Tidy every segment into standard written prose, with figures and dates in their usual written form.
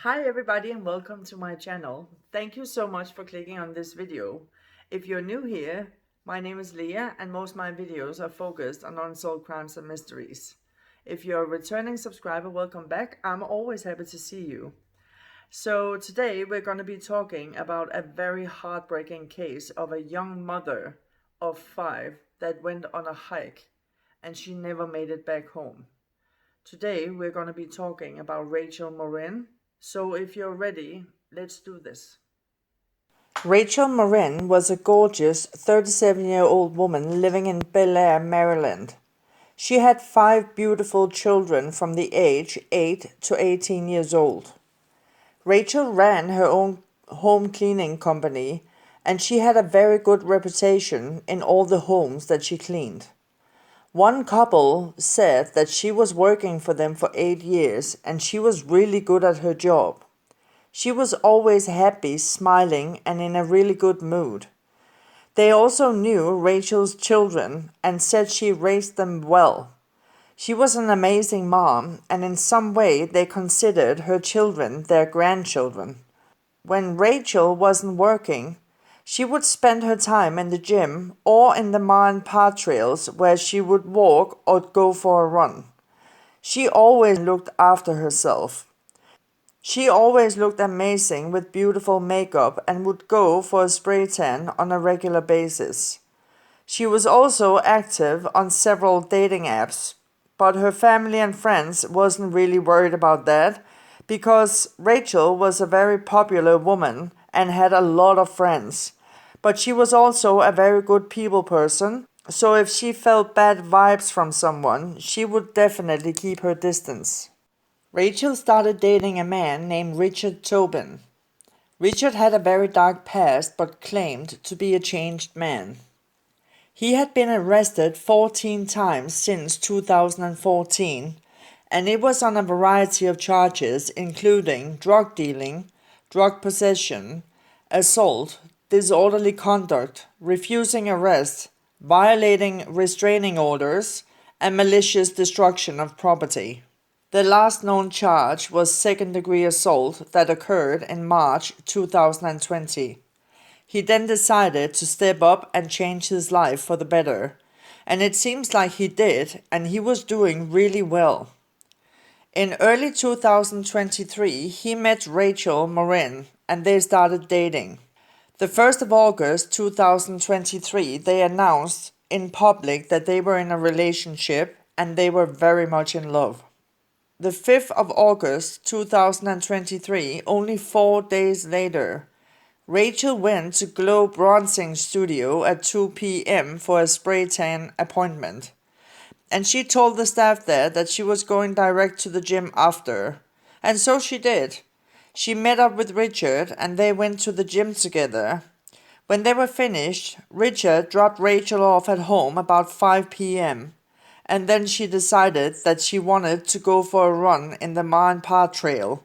Hi everybody and welcome to my channel. Thank you so much for clicking on this video. If you're new here, my name is Leah and most of my videos are focused on unsolved crimes and mysteries. If you're a returning subscriber, welcome back. I'm always happy to see you. So today we're going to be talking about a very heartbreaking case of a young mother of 5 that went on a hike and she never made it back home. Today we're going to be talking about Rachel Morin. So if you're ready, let's do this. Rachel Morin was a gorgeous 37-year-old woman living in Bel Air, Maryland. She had 5 beautiful children from the age 8 to 18 years old. Rachel ran her own home cleaning company and she had a very good reputation in all the homes that she cleaned. One couple said that she was working for them for 8 years and she was really good at her job. She was always happy, smiling, and in a really good mood. They also knew Rachel's children and said she raised them well. She was an amazing mom, and in some way they considered her children their grandchildren. When Rachel wasn't working, she would spend her time in the gym or in the Morin trails where she would walk or go for a run. She always looked after herself. She always looked amazing with beautiful makeup and would go for a spray tan on a regular basis. She was also active on several dating apps, but her family and friends wasn't really worried about that because Rachel was a very popular woman and had a lot of friends. But she was also a very good people person, so if she felt bad vibes from someone, she would definitely keep her distance. Rachel started dating a man named Richard Tobin. Richard had a very dark past but claimed to be a changed man. He had been arrested 14 times since 2014, and it was on a variety of charges including drug dealing, drug possession, assault, disorderly conduct, refusing arrest, violating restraining orders, and malicious destruction of property. The last known charge was second-degree assault that occurred in March 2020. He then decided to step up and change his life for the better, and it seems like he did, and he was doing really well. In early 2023, he met Rachel Morin, and they started dating. The 1st of August 2023, they announced in public that they were in a relationship and they were very much in love. The 5th of August 2023, only 4 days later, Rachel went to Glow Bronzing Studio at 2 p.m. for a spray tan appointment. And she told the staff there that she was going direct to the gym after. And so she did. She met up with Richard and they went to the gym together. When they were finished, Richard dropped Rachel off at home about 5 p.m. And then she decided that she wanted to go for a run in the Morin Trail.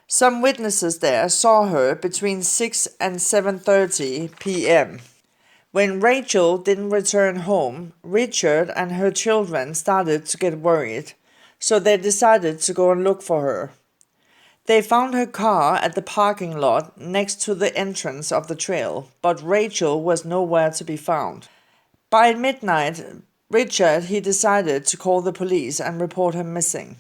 Some witnesses there saw her between 6 and 7:30 p.m. When Rachel didn't return home, Richard and her children started to get worried, so they decided to go and look for her. They found her car at the parking lot next to the entrance of the trail, but Rachel was nowhere to be found. By midnight, Richard decided to call the police and report her missing.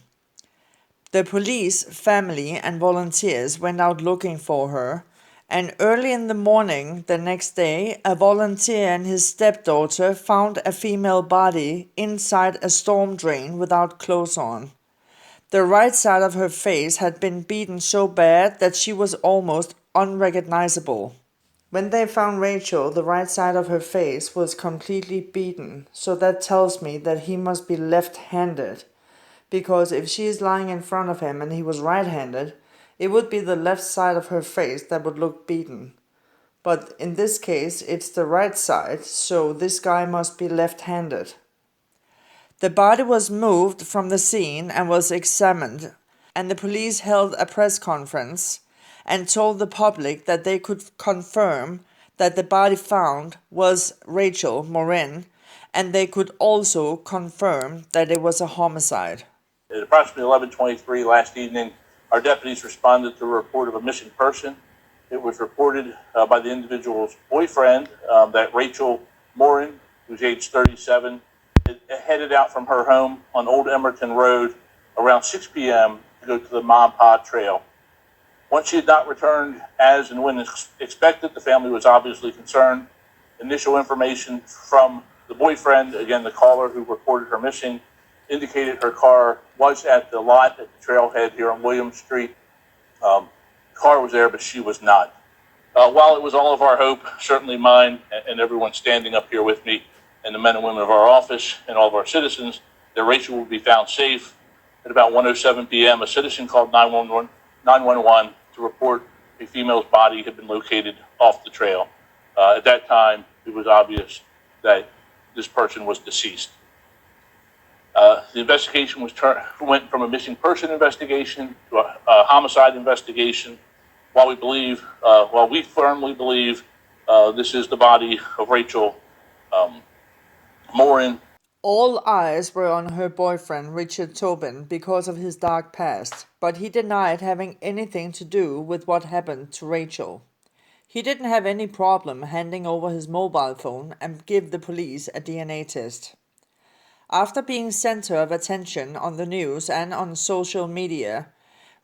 The police, family, and volunteers went out looking for her, and early in the morning the next day, a volunteer and his stepdaughter found a female body inside a storm drain without clothes on. The right side of her face had been beaten so bad that she was almost unrecognizable. When they found Rachel, the right side of her face was completely beaten, so that tells me that he must be left-handed. Because if she is lying in front of him and he was right-handed, it would be the left side of her face that would look beaten. But in this case, it's the right side, so this guy must be left-handed. The body was moved from the scene and was examined, and the police held a press conference and told the public that they could confirm that the body found was Rachel Morin, and they could also confirm that it was a homicide. At approximately 11:23 last evening, our deputies responded to a report of a missing person. It was reported by the individual's boyfriend that Rachel Morin, who's age 37, headed out from her home on Old Emerton Road around 6 p.m. to go to the Montpa Trail. Once she had not returned as and when expected, the family was obviously concerned. Initial information from the boyfriend, again the caller who reported her missing, indicated her car was at the lot at the trailhead here on Williams Street. Car was there, but she was not. While it was all of our hope, certainly mine and everyone standing up here with me, and the men and women of our office and all of our citizens, that Rachel would be found safe. At about 1:07 p.m., a citizen called 911 to report a female's body had been located off the trail. At that time, it was obvious that this person was deceased. The investigation went from a missing person investigation to a homicide investigation. While we firmly believe this is the body of Rachel Morin. All eyes were on her boyfriend, Richard Tobin, because of his dark past, but he denied having anything to do with what happened to Rachel. He didn't have any problem handing over his mobile phone and give the police a DNA test. After being center of attention on the news and on social media,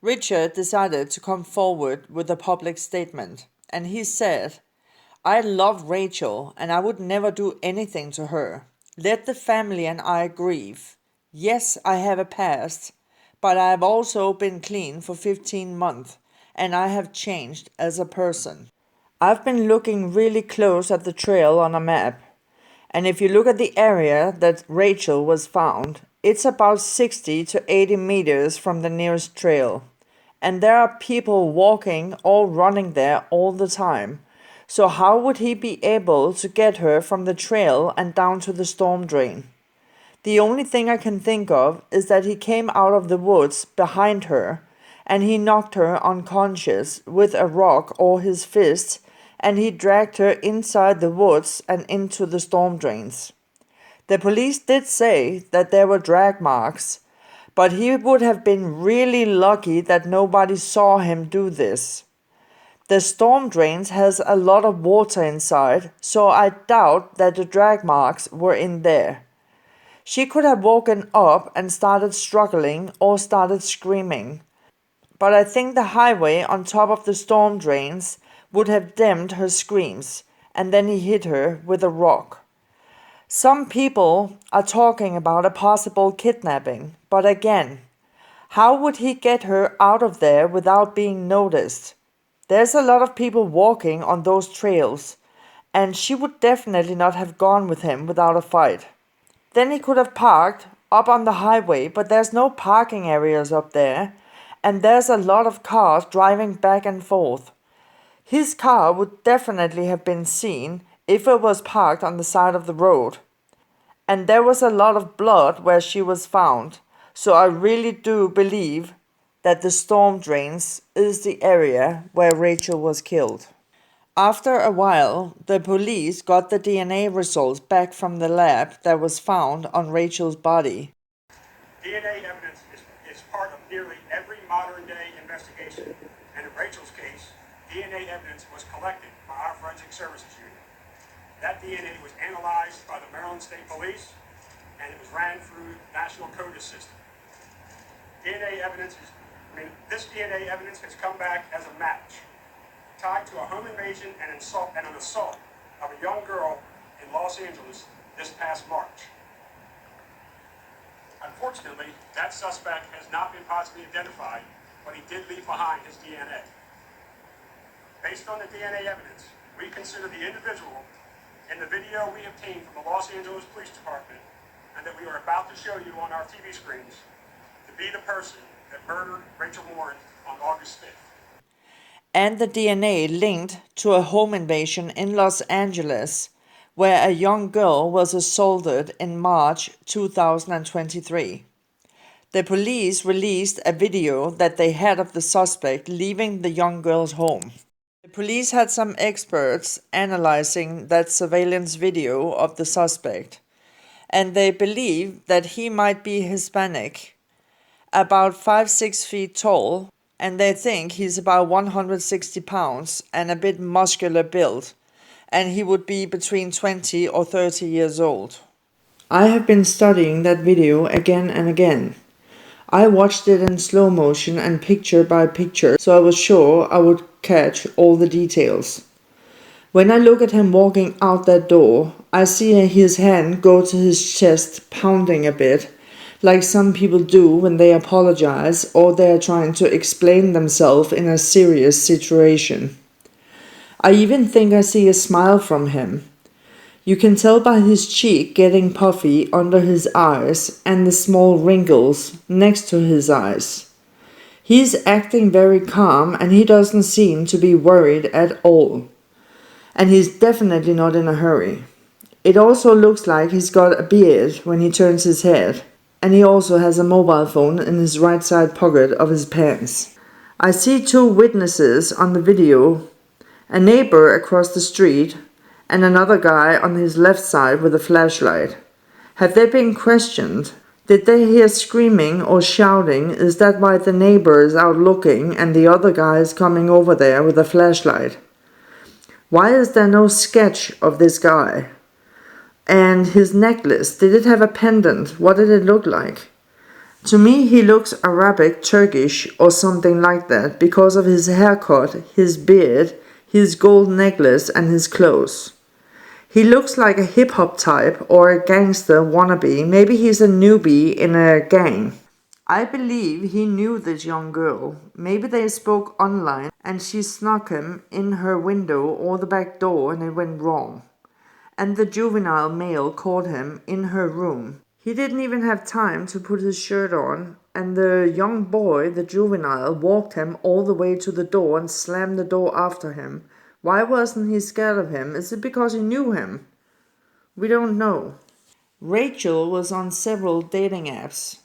Richard decided to come forward with a public statement, and he said, "I love Rachel and I would never do anything to her. Let the family and I grieve. Yes, I have a past, but I have also been clean for 15 months and I have changed as a person." I've been looking really close at the trail on a map, and if you look at the area that Rachel was found, it's about 60 to 80 meters from the nearest trail. And there are people walking or running there all the time. So how would he be able to get her from the trail and down to the storm drain? The only thing I can think of is that he came out of the woods behind her and he knocked her unconscious with a rock or his fist, and he dragged her inside the woods and into the storm drains. The police did say that there were drag marks, but he would have been really lucky that nobody saw him do this. The storm drains has a lot of water inside, so I doubt that the drag marks were in there. She could have woken up and started struggling or started screaming. But I think the highway on top of the storm drains would have dimmed her screams, and then he hit her with a rock. Some people are talking about a possible kidnapping, but again, how would he get her out of there without being noticed? There's a lot of people walking on those trails, and she would definitely not have gone with him without a fight. Then he could have parked up on the highway, but there's no parking areas up there, and there's a lot of cars driving back and forth. His car would definitely have been seen if it was parked on the side of the road. And there was a lot of blood where she was found, so I really do believe that the storm drains is the area where Rachel was killed. After a while, the police got the DNA results back from the lab that was found on Rachel's body. DNA evidence is part of nearly every modern-day investigation, and in Rachel's case, DNA evidence was collected by our Forensic Services Unit. That DNA was analyzed by the Maryland State Police, and it was ran through the National CODIS system. This DNA evidence has come back as a match, tied to a home invasion and an assault of a young girl in Los Angeles this past March. Unfortunately, that suspect has not been positively identified, but he did leave behind his DNA. Based on the DNA evidence, we consider the individual in the video we obtained from the Los Angeles Police Department and that we are about to show you on our TV screens to be the person that murdered Rachel Morin on August 5th. And the DNA linked to a home invasion in Los Angeles, where a young girl was assaulted in March 2023. The police released a video that they had of the suspect leaving the young girl's home. The police had some experts analyzing that surveillance video of the suspect, and they believe that he might be Hispanic, about 5-6 feet tall, and they think he's about 160 pounds and a bit muscular build, and he would be between 20 or 30 years old. I have been studying that video again and again. I watched it in slow motion and picture by picture, so I was sure I would catch all the details. When I look at him walking out that door, I see his hand go to his chest, pounding a bit, like some people do when they apologize or they are trying to explain themselves in a serious situation. I even think I see a smile from him. You can tell by his cheek getting puffy under his eyes and the small wrinkles next to his eyes. He's acting very calm and he doesn't seem to be worried at all. And he's definitely not in a hurry. It also looks like he's got a beard when he turns his head, and he also has a mobile phone in his right side pocket of his pants. I see two witnesses on the video, a neighbor across the street and another guy on his left side with a flashlight. Have they been questioned? Did they hear screaming or shouting? Is that why the neighbor is out looking and the other guy is coming over there with a flashlight? Why is there no sketch of this guy? And his necklace, did it have a pendant? What did it look like? To me, he looks Arabic, Turkish, or something like that because of his haircut, his beard, his gold necklace, and his clothes. He looks like a hip-hop type or a gangster wannabe. Maybe he's a newbie in a gang. I believe he knew this young girl. Maybe they spoke online and she snuck him in her window or the back door and it went wrong. And the juvenile male caught him in her room. He didn't even have time to put his shirt on, and the young boy, the juvenile, walked him all the way to the door and slammed the door after him. Why wasn't he scared of him? Is it because he knew him? We don't know. Rachel was on several dating apps.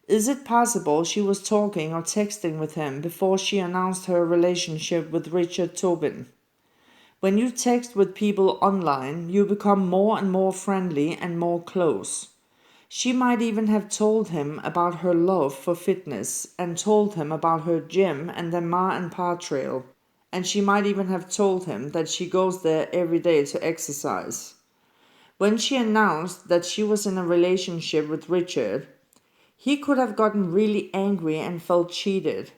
Is it possible she was talking or texting with him before she announced her relationship with Richard Tobin? When you text with people online, you become more and more friendly and more close. She might even have told him about her love for fitness and told him about her gym and the Ma and Pa trail. And she might even have told him that she goes there every day to exercise. When she announced that she was in a relationship with Richard, he could have gotten really angry and felt cheated.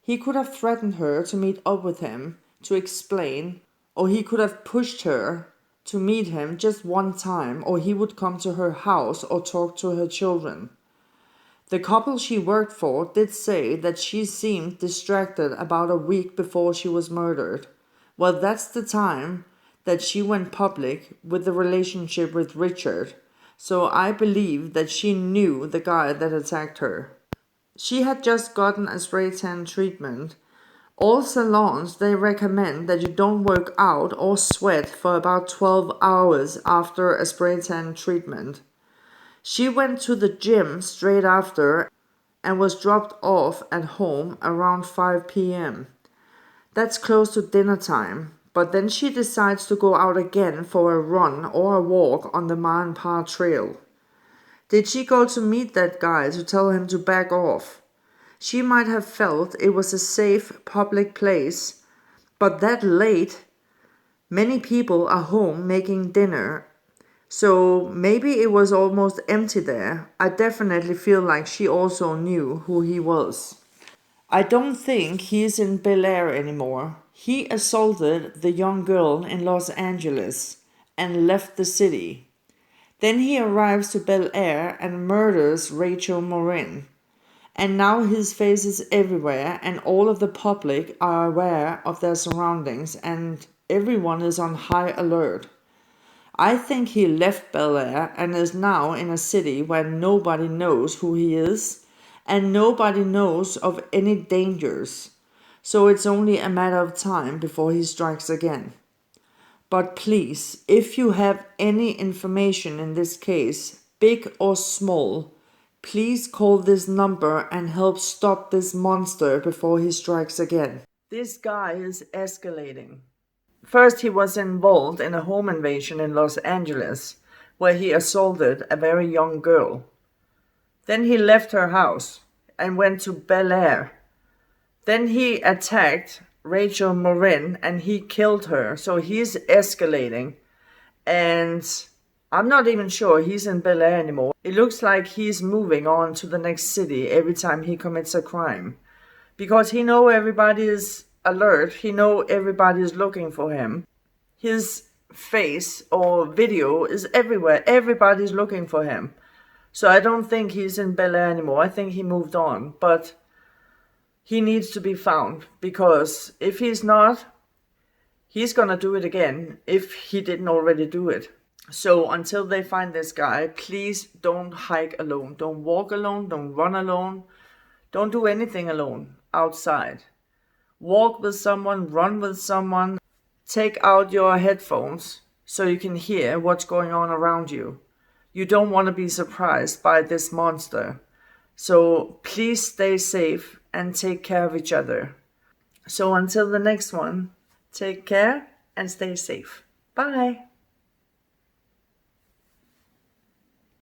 He could have threatened her to meet up with him to explain, or he could have pushed her to meet him just one time, or he would come to her house or talk to her children. The couple she worked for did say that she seemed distracted about a week before she was murdered. Well, that's the time that she went public with the relationship with Richard, so I believe that she knew the guy that attacked her. She had just gotten a spray tan treatment. All salons, they recommend that you don't work out or sweat for about 12 hours after a spray tan treatment. She went to the gym straight after and was dropped off at home around 5 p.m. That's close to dinner time, but then she decides to go out again for a run or a walk on the Ma and Pa trail. Did she go to meet that guy to tell him to back off? She might have felt it was a safe public place, but that late, many people are home making dinner, so maybe it was almost empty there. I definitely feel like she also knew who he was. I don't think he's in Bel Air anymore. He assaulted the young girl in Los Angeles and left the city. Then he arrives to Bel Air and murders Rachel Morin. And now his face is everywhere and all of the public are aware of their surroundings and everyone is on high alert. I think he left Bel Air and is now in a city where nobody knows who he is and nobody knows of any dangers. So it's only a matter of time before he strikes again. But please, if you have any information in this case, big or small, please call this number and help stop this monster before he strikes again. This guy is escalating. First, he was involved in a home invasion in Los Angeles, where he assaulted a very young girl. Then he left her house and went to Bel Air. Then he attacked Rachel Morin and he killed her. So he's escalating. And I'm not even sure he's in Bel Air anymore. It looks like he's moving on to the next city every time he commits a crime. Because he knows everybody is alert. He knows everybody is looking for him. His face or video is everywhere. Everybody's looking for him. So I don't think he's in Bel Air anymore. I think he moved on. But he needs to be found. Because if he's not, he's gonna do it again if he didn't already do it. So until they find this guy, please don't hike alone. Don't walk alone. Don't run alone. Don't do anything alone outside. Walk with someone, run with someone. Take out your headphones so you can hear what's going on around you. You don't want to be surprised by this monster. So please stay safe and take care of each other. So until the next one, take care and stay safe. Bye.